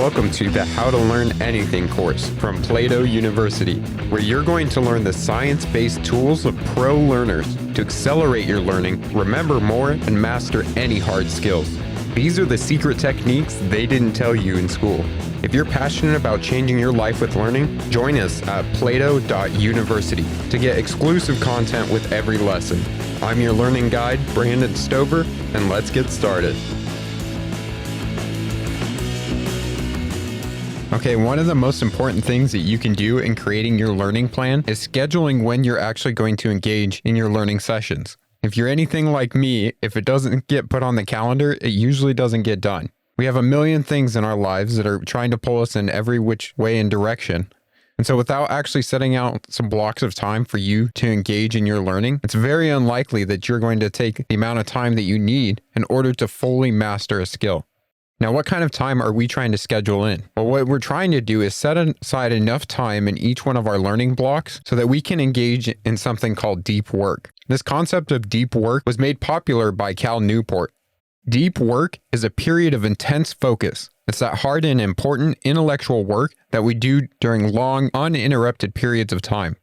welcome to the How to Learn Anything course from Plato University, where you're going to learn the science-based tools of pro learners to accelerate your learning, remember more, and master any hard skills. These are the secret techniques they didn't tell you in school. If you're passionate about changing your life with learning, join us at plato.university to get exclusive content with every lesson. I'm your learning guide, Brandon Stover, and let's get started. Okay, one of the most important things that you can do in creating your learning plan is scheduling when you're actually going to engage in your learning sessions. If you're anything like me, if it doesn't get put on the calendar, it usually doesn't get done. We have a million things in our lives that are trying to pull us in every which way and direction. And so without actually setting out some blocks of time for you to engage in your learning, it's very unlikely that you're going to take the amount of time that you need in order to fully master a skill. Now, what kind of time are we trying to schedule in? Well, what we're trying to do is set aside enough time in each one of our learning blocks so that we can engage in something called deep work. This concept of deep work was made popular by Cal Newport. Deep work is a period of intense focus. It's that hard and important intellectual work that we do during long, uninterrupted periods of time.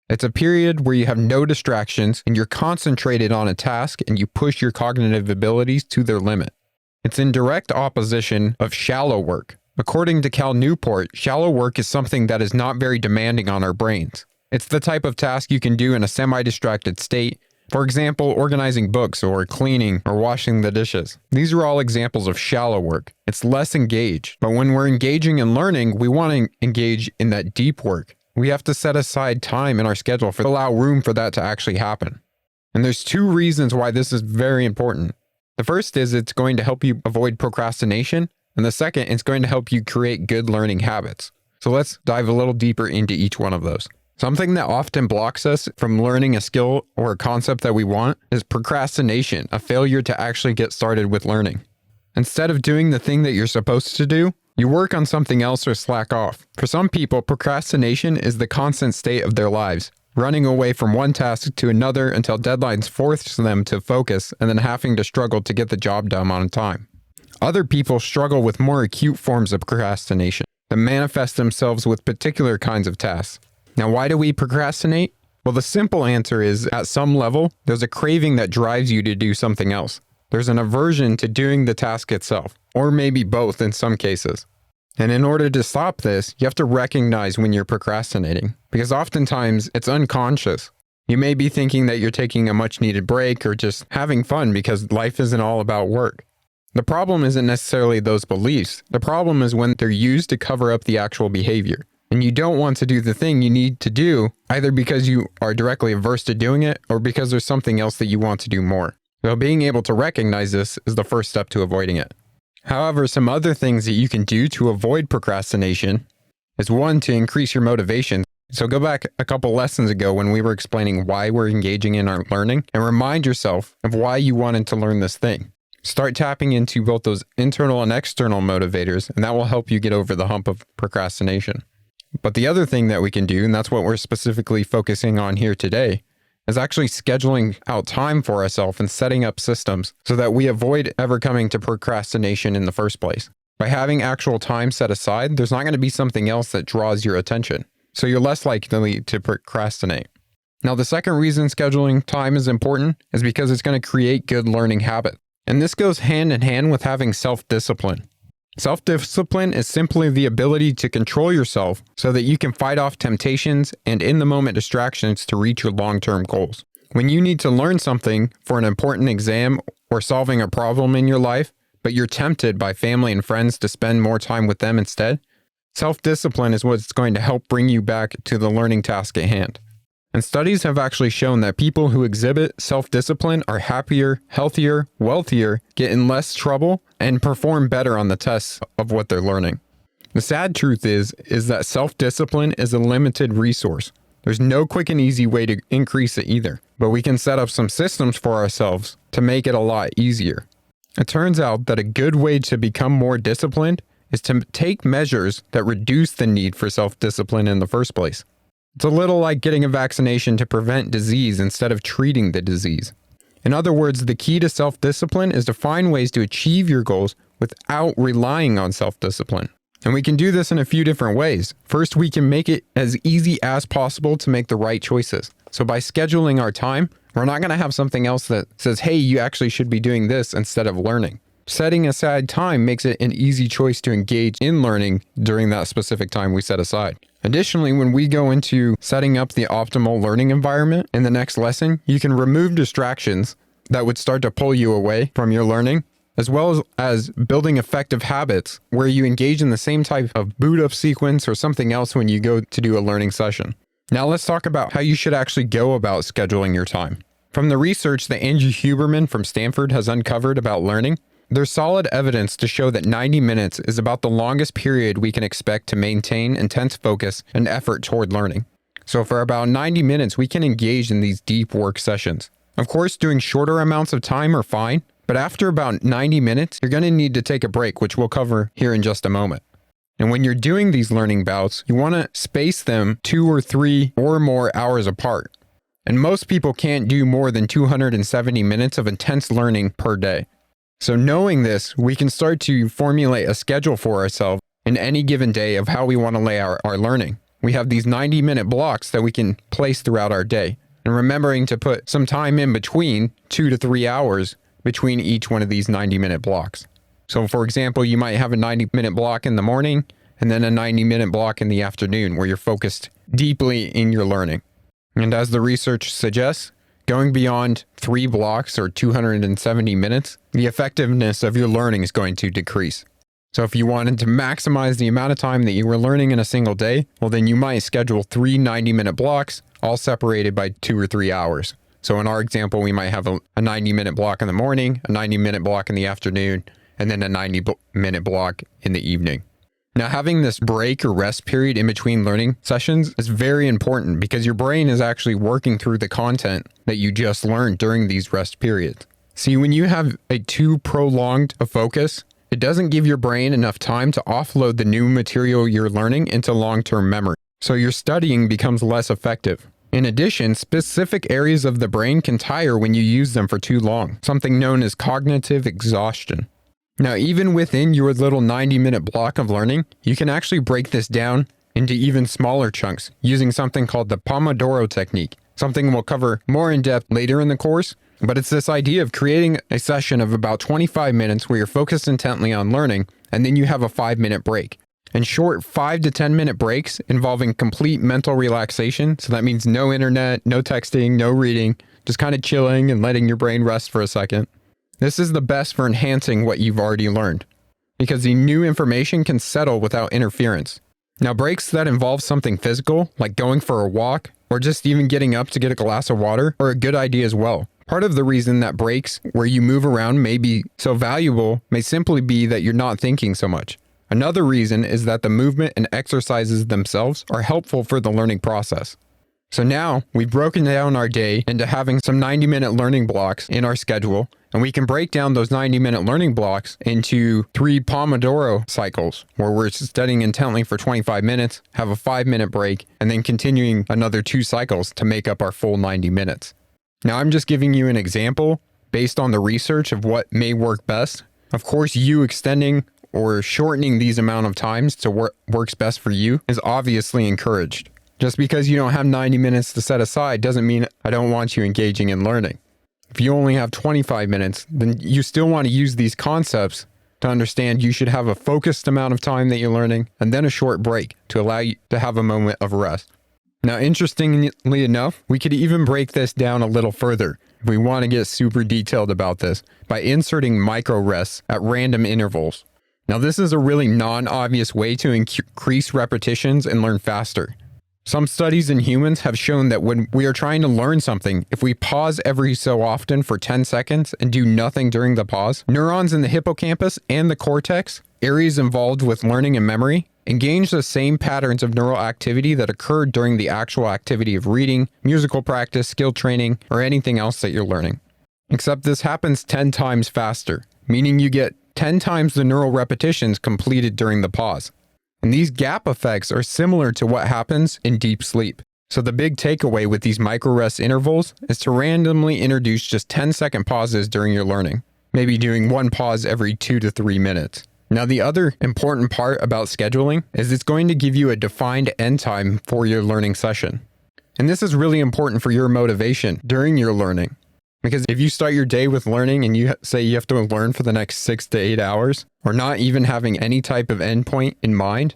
It's a period where you have no distractions and you're concentrated on a task and you push your cognitive abilities to their limit. It's in direct opposition of shallow work. According to Cal Newport, shallow work is something that is not very demanding on our brains. It's the type of task you can do in a semi-distracted state. For example, organizing books or cleaning or washing the dishes. These are all examples of shallow work. It's less engaged. But when we're engaging in learning, we want to engage in that deep work. We have to set aside time in our schedule to allow room for that to actually happen. And there's two reasons why this is very important. The first is it's going to help you avoid procrastination, and the second, it's going to help you create good learning habits. So let's dive a little deeper into each one of those. Something that often blocks us from learning a skill or a concept that we want is procrastination, a failure to actually get started with learning. Instead of doing the thing that you're supposed to do, you work on something else or slack off. For some people, procrastination is the constant state of their lives, running away from one task to another until deadlines force them to focus and then having to struggle to get the job done on time. Other people struggle with more acute forms of procrastination that manifest themselves with particular kinds of tasks. Now, why do we procrastinate? Well, the simple answer is, at some level, there's a craving that drives you to do something else. There's an aversion to doing the task itself, or maybe both in some cases. And in order to stop this, you have to recognize when you're procrastinating, because oftentimes it's unconscious. You may be thinking that you're taking a much needed break or just having fun because life isn't all about work. The problem isn't necessarily those beliefs. The problem is when they're used to cover up the actual behavior. And you don't want to do the thing you need to do, either because you are directly averse to doing it or because there's something else that you want to do more. So being able to recognize this is the first step to avoiding it. However, some other things that you can do to avoid procrastination is one, to increase your motivation. So go back a couple lessons ago when we were explaining why we're engaging in our learning and remind yourself of why you wanted to learn this thing. Start tapping into both those internal and external motivators, and that will help you get over the hump of procrastination. But the other thing that we can do, and that's what we're specifically focusing on here today, is actually scheduling out time for ourselves and setting up systems so that we avoid ever coming to procrastination in the first place. By having actual time set aside, there's not going to be something else that draws your attention. So you're less likely to procrastinate. Now, the second reason scheduling time is important is because it's going to create good learning habits. And this goes hand in hand with having self-discipline. Self-discipline is simply the ability to control yourself so that you can fight off temptations and in-the-moment distractions to reach your long-term goals. When you need to learn something for an important exam or solving a problem in your life, but you're tempted by family and friends to spend more time with them instead, self-discipline is what's going to help bring you back to the learning task at hand. And studies have actually shown that people who exhibit self-discipline are happier, healthier, wealthier, get in less trouble, and perform better on the tests of what they're learning. The sad truth is that self-discipline is a limited resource. There's no quick and easy way to increase it either, but we can set up some systems for ourselves to make it a lot easier. It turns out that a good way to become more disciplined is to take measures that reduce the need for self-discipline in the first place. It's a little like getting a vaccination to prevent disease instead of treating the disease. In other words, the key to self-discipline is to find ways to achieve your goals without relying on self-discipline. And we can do this in a few different ways. First, we can make it as easy as possible to make the right choices. So by scheduling our time, we're not going to have something else that says, hey, you actually should be doing this instead of learning. Setting aside time makes it an easy choice to engage in learning during that specific time we set aside. Additionally, when we go into setting up the optimal learning environment in the next lesson, you can remove distractions that would start to pull you away from your learning, as well as building effective habits where you engage in the same type of boot up sequence or something else when you go to do a learning session. Now let's talk about how you should actually go about scheduling your time. From the research that Andrew Huberman from Stanford has uncovered about learning, there's solid evidence to show that 90 minutes is about the longest period we can expect to maintain intense focus and effort toward learning. So for about 90 minutes, we can engage in these deep work sessions. Of course, doing shorter amounts of time are fine, but after about 90 minutes, you're going to need to take a break, which we'll cover here in just a moment. And when you're doing these learning bouts, you want to space them 2 or 3 or more hours apart. And most people can't do more than 270 minutes of intense learning per day. So knowing this, we can start to formulate a schedule for ourselves in any given day of how we want to lay out our learning. We have these 90-minute blocks that we can place throughout our day. And remembering to put some time in between, 2 to 3 hours between each one of these 90-minute blocks. So for example, you might have a 90-minute block in the morning and then a 90-minute block in the afternoon where you're focused deeply in your learning. And as the research suggests, going beyond 3 blocks or 270 minutes, the effectiveness of your learning is going to decrease. So if you wanted to maximize the amount of time that you were learning in a single day, well, then you might schedule 3 90-minute blocks, all separated by 2 or 3 hours. So in our example, we might have a 90-minute block in the morning, a 90-minute block in the afternoon, and then a 90-minute block in the evening. Now, having this break or rest period in between learning sessions is very important because your brain is actually working through the content that you just learned during these rest periods. See, when you have a too prolonged a focus, it doesn't give your brain enough time to offload the new material you're learning into long-term memory. So your studying becomes less effective. In addition, specific areas of the brain can tire when you use them for too long, something known as cognitive exhaustion. Now, even within your little 90-minute block of learning, you can actually break this down into even smaller chunks using something called the Pomodoro technique, something we'll cover more in depth later in the course, but it's this idea of creating a session of about 25 minutes where you're focused intently on learning, and then you have a 5-minute break. And short 5 to 10 minute breaks involving complete mental relaxation, so that means no internet, no texting, no reading, just kind of chilling and letting your brain rest for a second. This is the best for enhancing what you've already learned, because the new information can settle without interference. Now, breaks that involve something physical, like going for a walk, or just even getting up to get a glass of water, are a good idea as well. Part of the reason that breaks where you move around may be so valuable may simply be that you're not thinking so much. Another reason is that the movement and exercises themselves are helpful for the learning process. So now we've broken down our day into having some 90-minute learning blocks in our schedule, and we can break down those 90-minute learning blocks into 3 Pomodoro cycles, where we're studying intently for 25 minutes, have a 5-minute break, and then continuing another 2 cycles to make up our full 90 minutes. Now, I'm just giving you an example based on the research of what may work best. Of course, you extending or shortening these amount of times to what works best for you is obviously encouraged. Just because you don't have 90 minutes to set aside doesn't mean I don't want you engaging in learning. If you only have 25 minutes, then you still want to use these concepts to understand you should have a focused amount of time that you're learning and then a short break to allow you to have a moment of rest. Now, interestingly enough, we could even break this down a little further if we want to get super detailed about this by inserting micro rests at random intervals. Now, this is a really non-obvious way to increase repetitions and learn faster. Some studies in humans have shown that when we are trying to learn something, if we pause every so often for 10 seconds and do nothing during the pause, neurons in the hippocampus and the cortex, areas involved with learning and memory, engage the same patterns of neural activity that occurred during the actual activity of reading, musical practice, skill training, or anything else that you're learning. Except this happens 10 times faster, meaning you get 10 times the neural repetitions completed during the pause. And these gap effects are similar to what happens in deep sleep. So the big takeaway with these micro rest intervals is to randomly introduce just 10-second pauses during your learning, maybe doing 1 pause every 2 to 3 minutes. Now, the other important part about scheduling is it's going to give you a defined end time for your learning session. And this is really important for your motivation during your learning. Because if you start your day with learning and you say you have to learn for the next 6 to 8 hours, or not even having any type of endpoint in mind,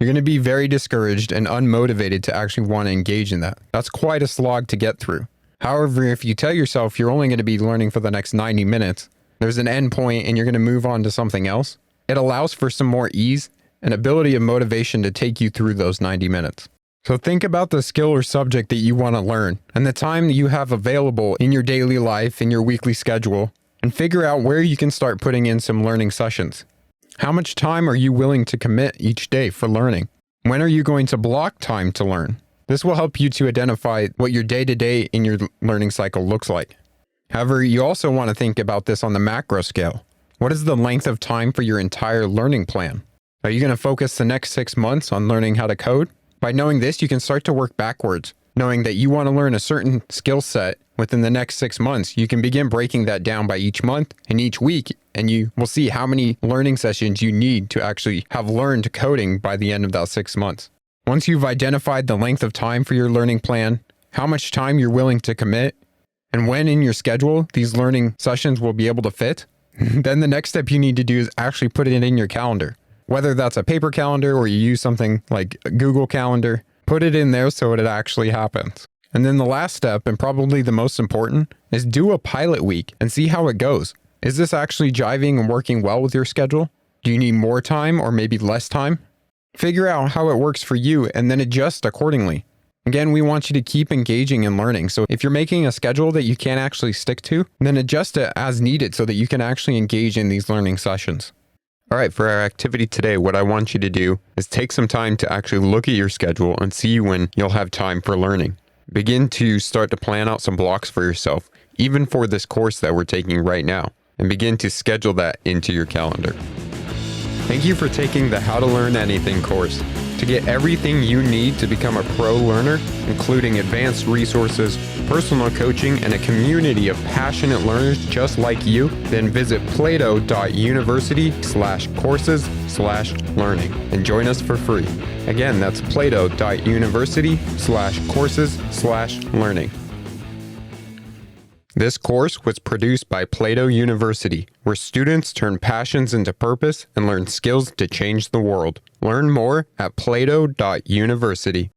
you're going to be very discouraged and unmotivated to actually want to engage in that. That's quite a slog to get through. However, if you tell yourself you're only going to be learning for the next 90 minutes, there's an endpoint and you're going to move on to something else, it allows for some more ease and ability and motivation to take you through those 90 minutes. So think about the skill or subject that you want to learn and the time that you have available in your daily life, in your weekly schedule, and figure out where you can start putting in some learning sessions. How much time are you willing to commit each day for learning? When are you going to block time to learn? This will help you to identify what your day-to-day in your learning cycle looks like. However, you also want to think about this on the macro scale. What is the length of time for your entire learning plan? Are you going to focus the next 6 months on learning how to code? By knowing this, you can start to work backwards. Knowing that you want to learn a certain skill set within the next 6 months, you can begin breaking that down by each month and each week, and you will see how many learning sessions you need to actually have learned coding by the end of that 6 months. Once you've identified the length of time for your learning plan, how much time you're willing to commit, and when in your schedule these learning sessions will be able to fit, then the next step you need to do is actually put it in your calendar. Whether that's a paper calendar or you use something like Google Calendar, put it in there so it actually happens. And then the last step, and probably the most important, is do a pilot week and see how it goes. Is this actually jiving and working well with your schedule? Do you need more time or maybe less time? Figure out how it works for you and then adjust accordingly. Again, we want you to keep engaging and learning. So if you're making a schedule that you can't actually stick to, then adjust it as needed so that you can actually engage in these learning sessions. All right, for our activity today, what I want you to do is take some time to actually look at your schedule and see when you'll have time for learning. Begin to start to plan out some blocks for yourself, even for this course that we're taking right now, and begin to schedule that into your calendar. Thank you for taking the How to Learn Anything course. To get everything you need to become a pro learner, including advanced resources, personal coaching, and a community of passionate learners just like you, then visit plato.university/courses/learning and join us for free. Again, that's plato.university/courses/learning. This course was produced by Plato University, where students turn passions into purpose and learn skills to change the world. Learn more at plato.university.